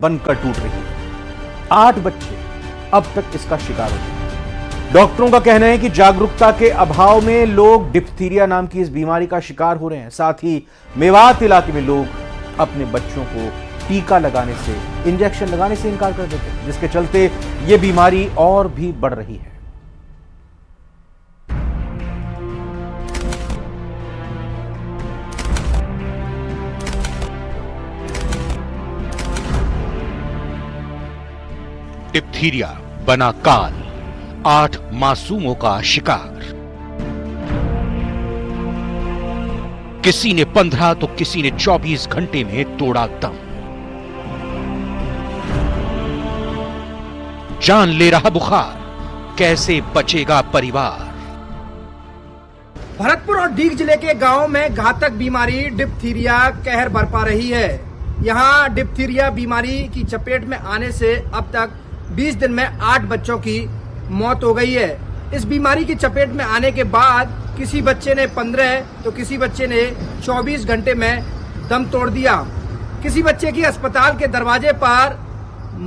बनकर टूट रही है। 8 बच्चे अब तक इसका शिकार हो चुके। डॉक्टरों का कहना है कि जागरूकता के अभाव में लोग डिप्थीरिया नाम की इस बीमारी का शिकार हो रहे हैं। साथ ही मेवात इलाके में लोग अपने बच्चों को टीका लगाने से, इंजेक्शन लगाने से इनकार कर देते हैं, जिसके चलते यह बीमारी और भी बढ़ रही है। डिप्थीरिया बना काल, 8 मासूमों का शिकार। किसी ने 15 तो किसी ने 24 घंटे में तोड़ा दम। जान ले रहा बुखार, कैसे बचेगा परिवार। भरतपुर और डीग जिले के गांव में घातक बीमारी डिप्थीरिया कहर बरपा रही है। यहां डिप्थीरिया बीमारी की चपेट में आने से अब तक 20 दिन में 8 बच्चों की मौत हो गई है। इस बीमारी की चपेट में आने के बाद किसी बच्चे ने 15 तो किसी बच्चे ने 24 घंटे में दम तोड़ दिया। किसी बच्चे की अस्पताल के दरवाजे पर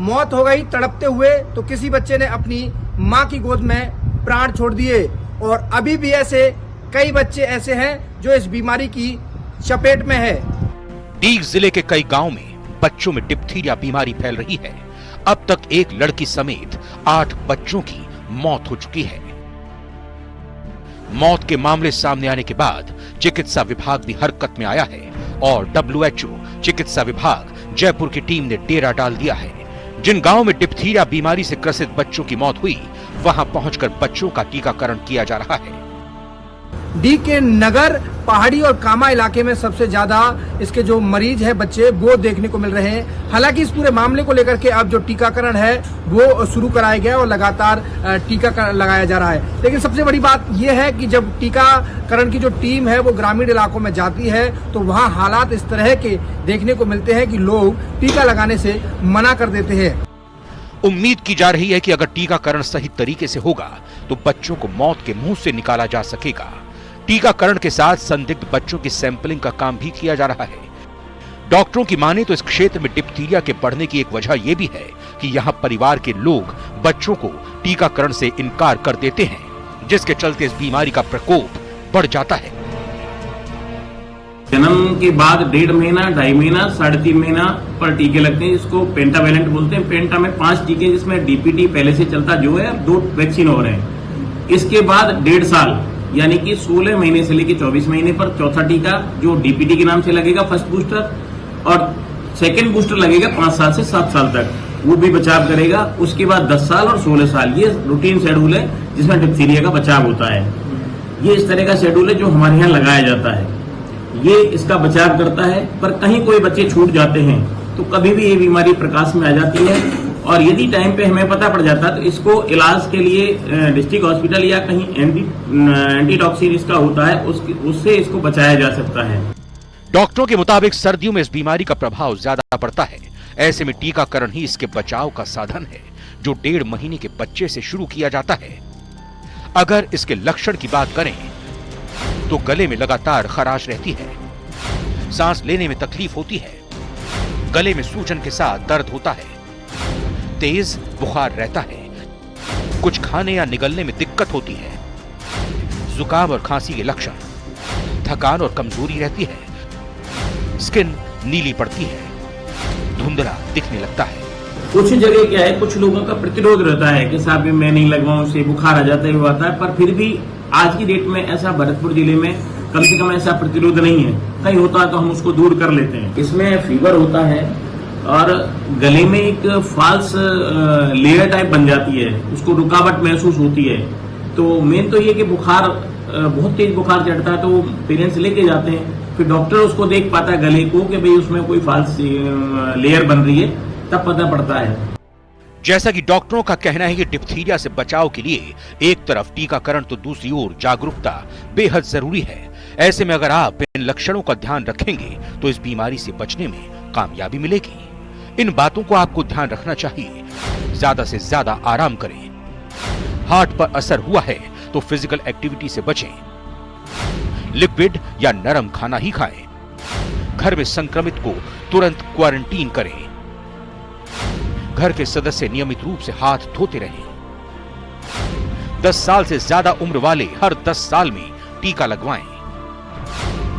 मौत हो गई तड़पते हुए, तो किसी बच्चे ने अपनी मां की गोद में प्राण छोड़ दिए। और अभी भी ऐसे कई बच्चे ऐसे हैं जो इस बीमारी की चपेट में है। डीग जिले के कई गांव में बच्चों में डिप्थीरिया बीमारी फैल रही है। अब तक एक लड़की समेत 8 बच्चों की मौत हो चुकी है। मौत के मामले सामने आने के बाद चिकित्सा विभाग भी हरकत में आया है और WHO चिकित्सा विभाग जयपुर की टीम ने डेरा डाल दिया है। जिन गांवों में डिप्थीरिया बीमारी से ग्रसित बच्चों की मौत हुई, वहां पहुंचकर बच्चों का टीकाकरण किया जा रहा है। डी के नगर, पहाड़ी और कामा इलाके में सबसे ज्यादा इसके जो मरीज है बच्चे वो देखने को मिल रहे हैं। हालांकि इस पूरे मामले को लेकर के अब जो टीकाकरण है वो शुरू कराया गया और लगातार टीकाकरण लगाया जा रहा है। लेकिन सबसे बड़ी बात यह है कि जब टीकाकरण की जो टीम है वो ग्रामीण इलाकों में जाती है तो वहाँ हालात इस तरह के देखने को मिलते हैं कि लोग टीका लगाने से मना कर देते हैं। उम्मीद की जा रही है कि अगर टीकाकरण सही तरीके से होगा तो बच्चों को मौत के मुंह से निकाला जा सकेगा। टीकाकरण के साथ संदिग्ध बच्चों की सैंपलिंग का काम भी किया जा रहा है। डॉक्टरों की माने तो इस क्षेत्र में डिप्थीरिया के बढ़ने की एक वजह यह भी है कि यहां परिवार के लोग बच्चों को टीकाकरण से इनकार कर देते हैं, जिसके चलते इस बीमारी का प्रकोप बढ़ जाता है। जन्म के बाद 1.5 महीना, 2.5 महीना, 3.5 महीना पर टीके लगते हैं, जिसको पेंटावेलेंट बोलते हैं। पेंटा में 5 टीके, जिसमें DPT पहले से चलता जो है, 2 वैक्सीन हो रहे हैं। इसके बाद 1.5 साल यानी कि 16 महीने से लेकर 24 महीने पर चौथा टीका जो DPT के नाम से लगेगा, फर्स्ट बूस्टर, और सेकेंड बूस्टर लगेगा 5 साल से 7 साल तक, वो भी बचाव करेगा। उसके बाद 10 साल और 16 साल, ये रूटीन शेड्यूल है जिसमें डिप्थीरिया का बचाव होता है। ये इस तरह का शेड्यूल है जो हमारे यहाँ लगाया जाता है। ये इसका बचाव करता है, पर कहीं कोई बच्चे छूट जाते हैं तो कभी भी ये बीमारी प्रकाश में आ जाती है। और यदि टाइम पे हमें पता पड़ जाता है तो इसको इलाज के लिए डिस्ट्रिक्ट हॉस्पिटल या कहीं एंटीटॉक्सिन इसका होता है, उससे इसको बचाया जा सकता है। डॉक्टरों के मुताबिक सर्दियों में इस बीमारी का प्रभाव ज्यादा पड़ता है। ऐसे में टीकाकरण ही इसके बचाव का साधन है, जो 1.5 महीने के बच्चे से शुरू किया जाता है। अगर इसके लक्षण की बात करें तो गले में लगातार खराश रहती है, सांस लेने में तकलीफ होती है, गले में सूजन के साथ दर्द होता है, तेज बुखार रहता है, कुछ खाने या निगलने में दिक्कत होती है, जुकाम और खांसी के लक्षण, थकान और कमजोरी रहती है, स्किन नीली पड़ती है, धुंधला दिखने लगता है। कुछ जगह क्या है, कुछ लोगों का प्रतिरोध रहता है कि साहब मैं नहीं लगवाऊं, से बुखार आ जाता है, वो आता है। पर फिर भी आज की डेट में ऐसा भरतपुर जिले में कम से कम ऐसा प्रतिरोध नहीं है। कहीं होता है तो हम उसको दूर कर लेते हैं। इसमें फीवर होता है और गले में एक फॉल्स लेयर टाइप बन जाती है, उसको रुकावट महसूस होती है। तो मेन तो ये कि बुखार, बहुत तेज बुखार चढ़ता है तो पेरेंट्स लेके जाते हैं, फिर डॉक्टर उसको देख पाता है गले को कि भाई उसमें कोई फॉल्स लेयर बन रही है, तब पता पड़ता है। जैसा कि डॉक्टरों का कहना है कि डिप्थीरिया से बचाव के लिए एक तरफ टीकाकरण तो दूसरी ओर जागरूकता बेहद जरूरी है। ऐसे में अगर आप इन लक्षणों का ध्यान रखेंगे तो इस बीमारी से बचने में कामयाबी मिलेगी। इन बातों को आपको ध्यान रखना चाहिए। ज्यादा से ज्यादा आराम करें। हार्ट पर असर हुआ है तो फिजिकल एक्टिविटी से बचें। लिक्विड या नरम खाना ही खाएं। घर में संक्रमित को तुरंत क्वारंटीन करें। घर के सदस्य नियमित रूप से हाथ धोते रहें। 10 साल से ज्यादा उम्र वाले हर 10 साल में टीका लगवाएं।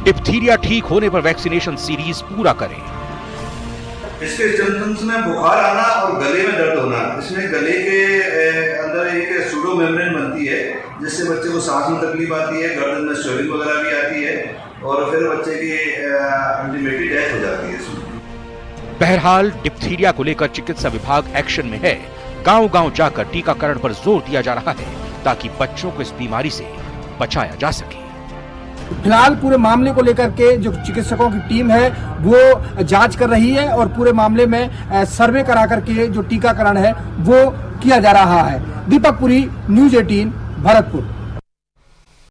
डिप्थीरिया ठीक होने पर वैक्सीनेशन सीरीज पूरा करें। इसके सिम्टम्स में बुखार आना और गले में दर्द होना, इसमें गले के अंदर एक सूडो मेम्ब्रेन बनती है जिससे बच्चे को सांस में तकलीफ आती है, गर्दन में स्वेलिंग वगैरह भी आती है और फिर बच्चे की अल्टीमेटली डेथ हो जाती है इसमें। बहरहाल डिप्थीरिया को लेकर चिकित्सा विभाग एक्शन में है। गांव-गांव जाकर टीकाकरण पर जोर दिया जा रहा है ताकि बच्चों को इस बीमारी से बचाया जा सके। फिलहाल पूरे मामले को लेकर के जो चिकित्सकों की टीम है वो जांच कर रही है और पूरे मामले में सर्वे करा करके जो टीकाकरण है वो किया जा रहा है। दीपक पुरी, न्यूज़ 18, भरतपुर।